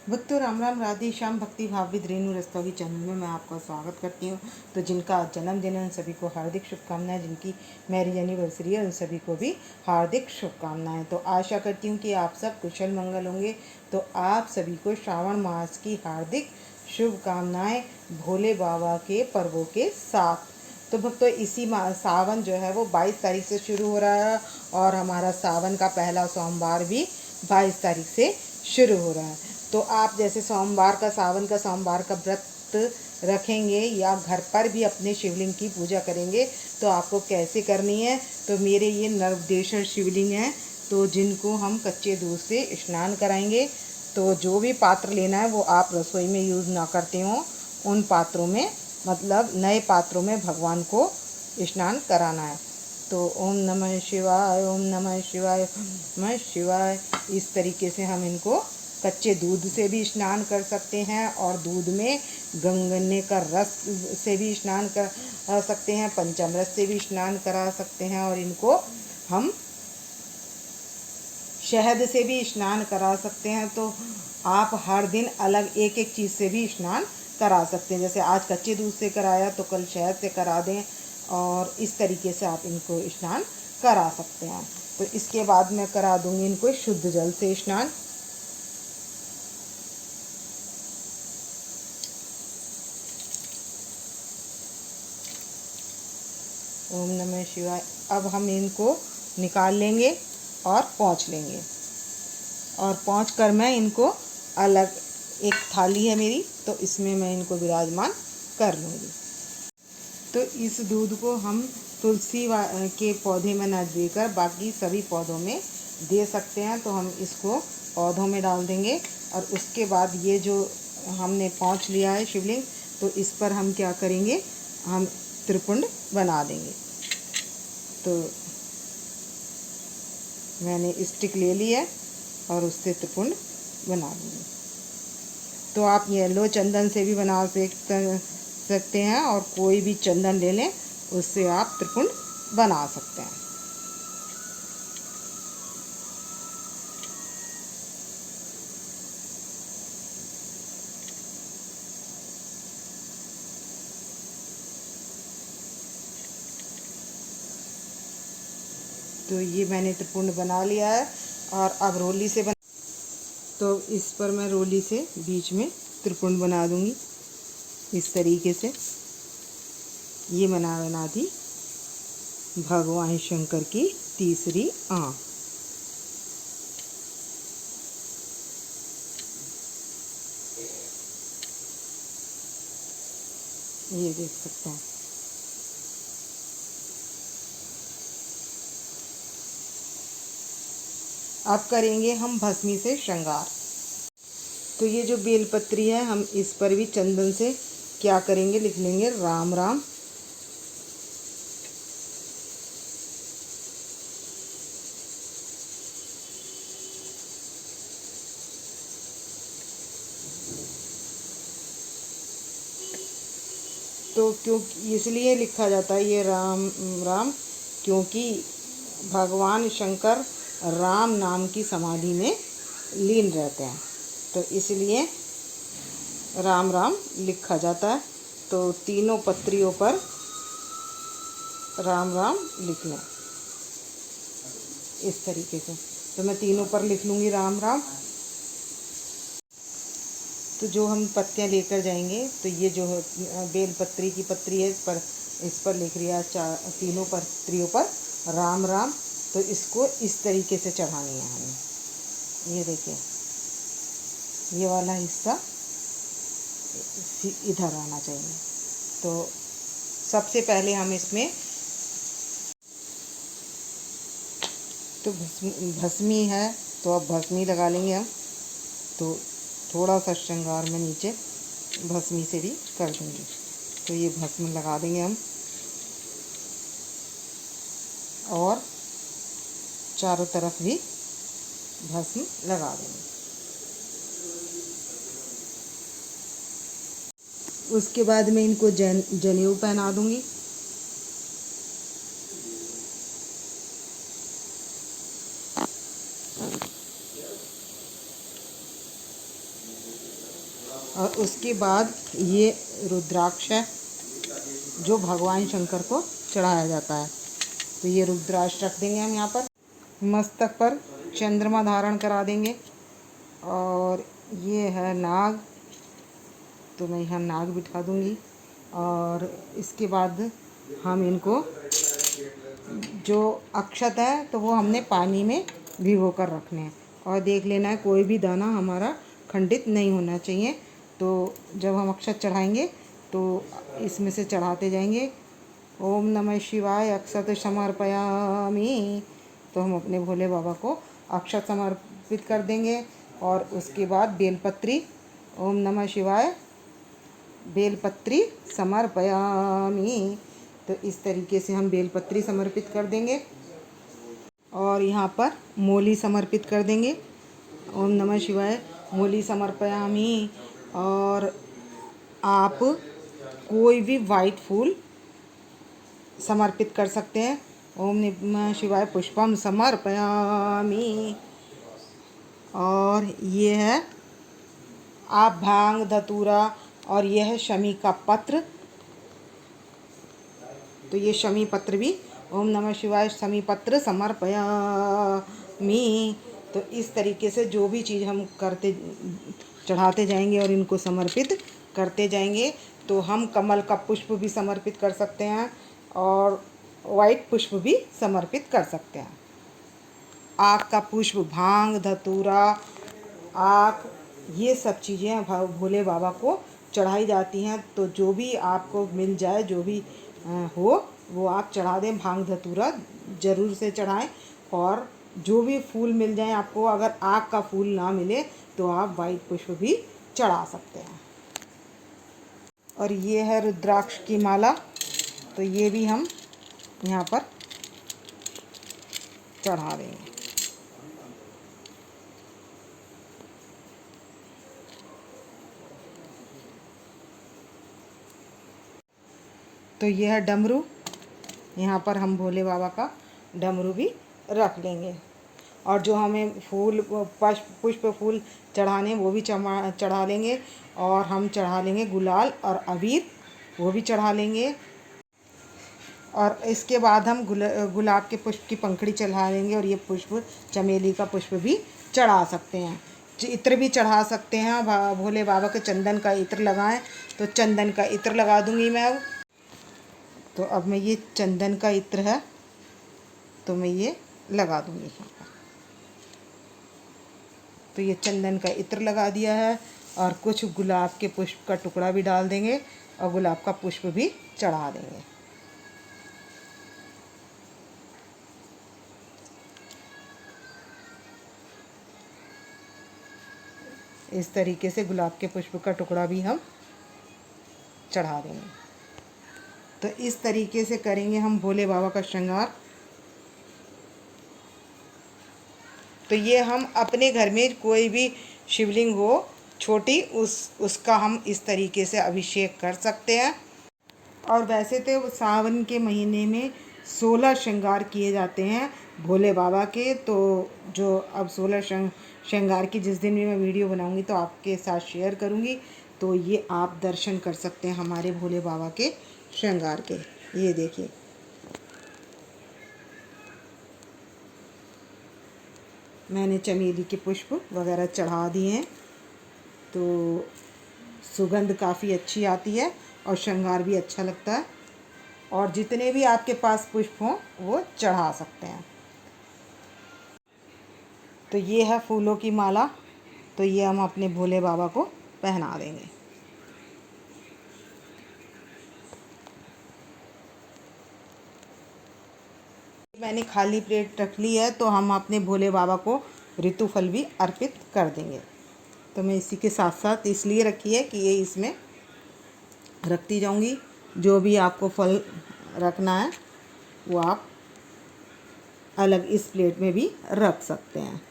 भक्तों राम राम, राधे श्याम। भक्ति भाव विद रेणु रस्तोगी चैनल में मैं आपका स्वागत करती हूँ। तो जिनका आज जन्मदिन है उन सभी को हार्दिक शुभकामनाएं, जिनकी मैरिज एनिवर्सरी है उन सभी को भी हार्दिक शुभकामनाएं। तो आशा करती हूँ कि आप सब कुशल मंगल होंगे। तो आप सभी को श्रावण मास की हार्दिक शुभकामनाएं भोले बाबा के पर्वों के साथ। तो भक्तों इसी सावन जो है वो 22 तारीख से शुरू हो रहा है और हमारा सावन का पहला सोमवार भी 22 तारीख से शुरू हो रहा है। तो आप जैसे सोमवार का, सावन का सोमवार का व्रत रखेंगे या घर पर भी अपने शिवलिंग की पूजा करेंगे तो आपको कैसे करनी है। तो मेरे ये नर्वदेश्वर शिवलिंग है, तो जिनको हम कच्चे दूध से स्नान कराएंगे। तो जो भी पात्र लेना है वो आप रसोई में यूज़ ना करते हो, उन पात्रों में, मतलब नए पात्रों में भगवान को स्नान कराना है। तो ओम नमः शिवाय, ओम नमः शिवाय, ओम नमः शिवाय, इस तरीके से हम इनको कच्चे दूध से भी स्नान कर सकते हैं और दूध में गंगने का रस से भी स्नान कर सकते हैं, पंचामृत से भी स्नान करा सकते हैं और इनको हम शहद से भी स्नान करा सकते हैं। तो आप हर दिन अलग एक एक चीज़ से भी स्नान करा सकते हैं। जैसे आज कच्चे दूध से कराया तो कल शहद से करा दें और इस तरीके से आप इनको स्नान करा सकते हैं। तो इसके बाद मैं करा दूंगी इनको शुद्ध जल से स्नान। ओम नमः शिवाय। अब हम इनको निकाल लेंगे और पोंछ लेंगे और पोंछ कर मैं इनको अलग, एक थाली है मेरी तो इसमें मैं इनको विराजमान कर लूँगी। तो इस दूध को हम तुलसी के पौधे में न देकर बाकी सभी पौधों में दे सकते हैं। तो हम इसको पौधों में डाल देंगे और उसके बाद ये जो हमने पोंछ लिया है शिवलिंग, तो इस पर हम क्या करेंगे, हम त्रिपुंड बना देंगे। तो मैंने स्टिक ले ली है और उससे त्रिपुंड बना दूँगी। तो आप येलो चंदन से भी बना सकते हैं और कोई भी चंदन ले लें उससे आप त्रिपुंड बना सकते हैं। तो ये मैंने त्रिपुंड बना लिया है और अब रोली से तो इस पर मैं रोली से बीच में त्रिपुंड बना दूंगी इस तरीके से। ये बना दी भगवान शंकर की तीसरी आँख। ये देख सकते हैं। अब करेंगे हम भस्मी से श्रृंगार। तो ये जो बेलपत्री है हम इस पर भी चंदन से क्या करेंगे, लिख लेंगे राम राम। तो क्योंकि इसलिए लिखा जाता है ये राम राम, क्योंकि भगवान शंकर राम नाम की समाधि में लीन रहते हैं, तो इसलिए राम राम लिखा जाता है। तो तीनों पत्रियों पर राम राम लिख लें इस तरीके से। तो मैं तीनों पर लिख लूँगी राम राम। तो जो हम पत्तियाँ लेकर जाएंगे, तो ये जो बेल पत्री की पत्री है इस पर लिख रही है तीनों पत्रियों पर राम राम। तो इसको इस तरीके से चढ़ानी है हमें। ये देखिए ये वाला हिस्सा इधर आना चाहिए। तो सबसे पहले हम इसमें तो भस्मी है तो अब भस्मी लगा लेंगे हम। तो थोड़ा सा श्रृंगार में नीचे भस्मी से भी कर देंगे। तो ये भस्म लगा देंगे हम और चारों तरफ भी भस्म लगा देंगे। उसके बाद मैं इनको जनेऊ पहना दूंगी। और उसके बाद ये रुद्राक्ष है जो भगवान शंकर को चढ़ाया जाता है। तो ये रुद्राक्ष रख देंगे हम यहाँ पर। मस्तक पर चंद्रमा धारण करा देंगे। और ये है नाग, तो मैं यहाँ नाग बिठा दूँगी। और इसके बाद हम इनको जो अक्षत है तो वो हमने पानी में भिगो कर रखने हैं और देख लेना है कोई भी दाना हमारा खंडित नहीं होना चाहिए। तो जब हम अक्षत चढ़ाएंगे तो इसमें से चढ़ाते जाएंगे। ओम नमः शिवाय अक्षत समर्पयामि। तो हम अपने भोले बाबा को अक्षत समर्पित कर देंगे। और उसके बाद बेलपत्री, ओम नमः शिवाय बेलपत्री समर्पयामि। तो इस तरीके से हम बेलपत्री समर्पित कर देंगे। और यहाँ पर मोली समर्पित कर देंगे। ओम नमः शिवाय मोली समर्पयामि। और आप कोई भी वाइट फूल समर्पित कर सकते हैं। ओम नमः शिवाय पुष्पम समर्पयामि। और ये है आप भांग धतूरा और यह है शमी का पत्र। तो ये शमी पत्र भी ओम नमः शिवाय शमी पत्र समर्पयामि। तो इस तरीके से जो भी चीज़ हम चढ़ाते जाएंगे और इनको समर्पित करते जाएंगे। तो हम कमल का पुष्प भी समर्पित कर सकते हैं और वाइट पुष्प भी समर्पित कर सकते हैं। आक का पुष्प, भांग धतूरा, आक, ये सब चीज़ें भोले बाबा को चढ़ाई जाती हैं। तो जो भी आपको मिल जाए, जो भी हो वो आप चढ़ा दें। भांग धतूरा ज़रूर से चढ़ाएं। और जो भी फूल मिल जाए आपको, अगर आक का फूल ना मिले तो आप वाइट पुष्प भी चढ़ा सकते हैं। और ये है रुद्राक्ष की माला, तो ये भी हम यहाँ पर चढ़ा देंगे। तो ये है डमरू, यहाँ पर हम भोले बाबा का डमरू भी रख लेंगे। और जो हमें फूल पुष्प फूल चढ़ाने वो भी चढ़ा लेंगे। और हम चढ़ा लेंगे गुलाल और अबीर, वो भी चढ़ा लेंगे। और इसके बाद हम गुलाब के पुष्प की पंखड़ी चढ़ा लेंगे। और ये पुष्प चमेली का पुष्प भी चढ़ा सकते हैं। इत्र भी चढ़ा सकते हैं। भोले बाबा के चंदन का इत्र लगाएं तो चंदन का इत्र लगा दूंगी मैं अब। तो अब मैं ये चंदन का इत्र है तो मैं ये लगा दूंगी यहाँ पर। तो ये चंदन का इत्र लगा दिया है। और कुछ गुलाब के पुष्प का टुकड़ा भी डाल देंगे और गुलाब का पुष्प भी चढ़ा देंगे। इस तरीके से गुलाब के पुष्प का टुकड़ा भी हम चढ़ा देंगे। तो इस तरीके से करेंगे हम भोले बाबा का श्रृंगार। तो ये हम अपने घर में कोई भी शिवलिंग हो छोटी, उसका हम इस तरीके से अभिषेक कर सकते हैं। और वैसे तो सावन के महीने में 16 श्रृंगार किए जाते हैं भोले बाबा के। तो जो अब 16 श्रृंगार की जिस दिन भी मैं वीडियो बनाऊंगी तो आपके साथ शेयर करूंगी। तो ये आप दर्शन कर सकते हैं हमारे भोले बाबा के श्रृंगार के। ये देखिए, मैंने चमेली के पुष्प वगैरह चढ़ा दिए हैं। तो सुगंध काफ़ी अच्छी आती है और श्रृंगार भी अच्छा लगता है। और जितने भी आपके पास पुष्प हों वो चढ़ा सकते हैं। तो ये है फूलों की माला, तो ये हम अपने भोले बाबा को पहना देंगे। मैंने खाली प्लेट रख ली है तो हम अपने भोले बाबा को ऋतु फल भी अर्पित कर देंगे। तो मैं इसी के साथ साथ इसलिए रखी है कि ये इसमें रखती जाऊंगी। जो भी आपको फल रखना है वो आप अलग इस प्लेट में भी रख सकते हैं।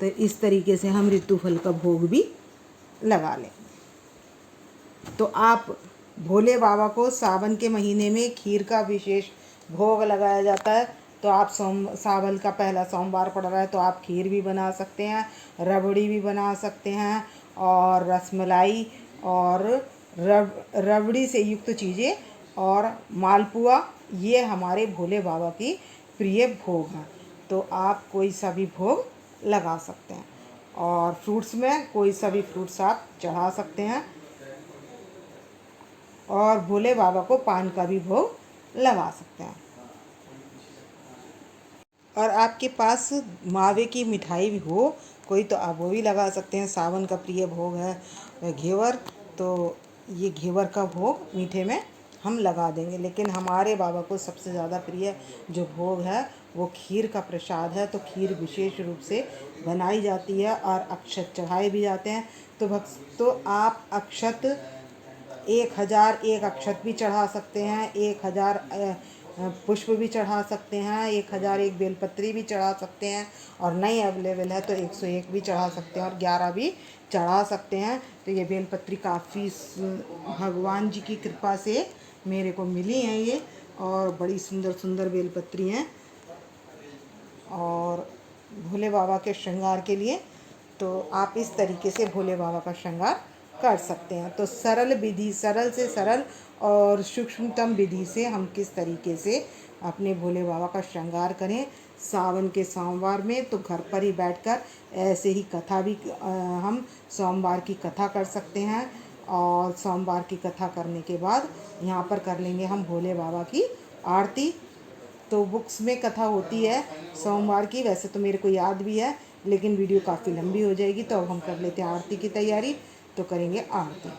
तो इस तरीके से हम ऋतु फल का भोग भी लगा लें। तो आप भोले बाबा को सावन के महीने में खीर का विशेष भोग लगाया जाता है। तो आप सावन का पहला सोमवार पड़ रहा है तो आप खीर भी बना सकते हैं, रबड़ी भी बना सकते हैं, और रसमलाई और रबड़ी से युक्त चीज़ें और मालपुआ, ये हमारे भोले बाबा की प्रिय भोग हैं। तो आप कोई सा भी भोग लगा सकते हैं, और फ्रूट्स में कोई सा भी फ्रूट्स आप चढ़ा सकते हैं, और भोले बाबा को पान का भी भोग लगा सकते हैं। और आपके पास मावे की मिठाई भी हो कोई तो आप वो भी लगा सकते हैं। सावन का प्रिय भोग है घेवर, तो ये घेवर का भोग मीठे में हम लगा देंगे। लेकिन हमारे बाबा को सबसे ज़्यादा प्रिय जो भोग है वो खीर का प्रसाद है, तो खीर विशेष रूप से बनाई जाती है और अक्षत चढ़ाए भी जाते हैं। तो भक्तों, आप अक्षत 1001 अक्षत भी चढ़ा सकते हैं, 1000 पुष्प भी चढ़ा सकते हैं, 1001 बेलपत्री भी चढ़ा सकते हैं, और नहीं अवेलेबल है तो 101 भी चढ़ा सकते हैं, और 11 भी चढ़ा सकते हैं। तो ये बेलपत्री काफ़ी भगवान जी की कृपा से मेरे को मिली हैं ये, और बड़ी सुंदर सुंदर बेलपत्री हैं, और भोले बाबा के श्रृंगार के लिए तो आप इस तरीके से भोले बाबा का श्रृंगार कर सकते हैं। तो सरल विधि, सरल से सरल और सूक्ष्मतम विधि से हम किस तरीके से अपने भोले बाबा का श्रृंगार करें सावन के सोमवार में, तो घर पर ही बैठकर ऐसे ही कथा भी हम सोमवार की कथा कर सकते हैं। और सोमवार की कथा करने के बाद यहाँ पर कर लेंगे हम भोले बाबा की आरती। तो बुक्स में कथा होती है सोमवार की, वैसे तो मेरे को याद भी है, लेकिन वीडियो काफ़ी लंबी हो जाएगी, तो अब हम कर लेते हैं आरती की तैयारी। तो करेंगे आरती।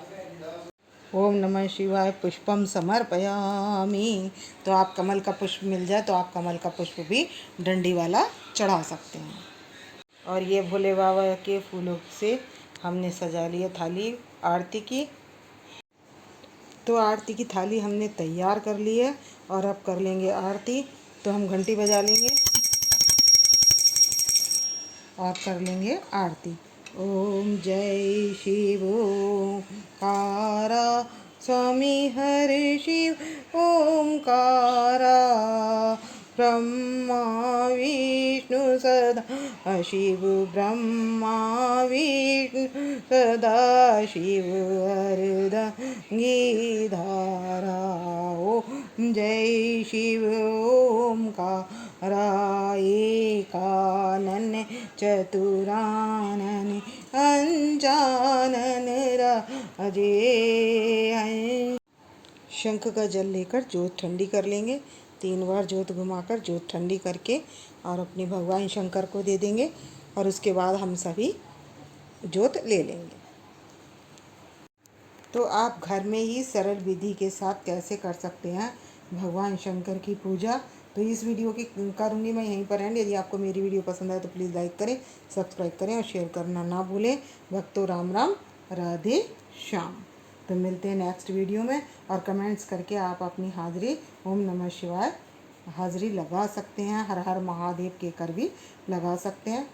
ओम नमः शिवाय। पुष्पम समर्पयामि। तो आप कमल का पुष्प मिल जाए तो आप कमल का पुष्प भी डंडी वाला चढ़ा सकते हैं। और ये भोले बाबा के फूलों से हमने सजा लिया थाली आरती की। तो आरती की थाली हमने तैयार कर ली है, और अब कर लेंगे आरती। तो हम घंटी बजा लेंगे और कर लेंगे आरती। ओम जय शिव ओंकारा, स्वामी हर शिव ओंकारा, ब्रह्मा विष्णु सदा शिव, ब्रह्मा विष्णु सदा शिव, अर्धंगीधारा। ओम जय शिव ओंकारा, एकानन चतुरानन अंजानन राजे। शंख का जल लेकर जोत ठंडी कर लेंगे, 3 बार जोत घुमाकर जोत ठंडी करके और अपने भगवान शंकर को दे देंगे, और उसके बाद हम सभी जोत ले लेंगे। तो आप घर में ही सरल विधि के साथ कैसे कर सकते हैं भगवान शंकर की पूजा, तो इस वीडियो की करूँगी मैं यहीं पर एंड। यदि आपको मेरी वीडियो पसंद आए तो प्लीज़ लाइक करें, सब्सक्राइब करें और शेयर करना ना भूलें। भक्तों राम राम, राधे श्याम। तो मिलते हैं नेक्स्ट वीडियो में, और कमेंट्स करके आप अपनी हाज़िरी ओम नमः शिवाय हाज़िरी लगा सकते हैं, हर हर महादेव के कर भी लगा सकते हैं।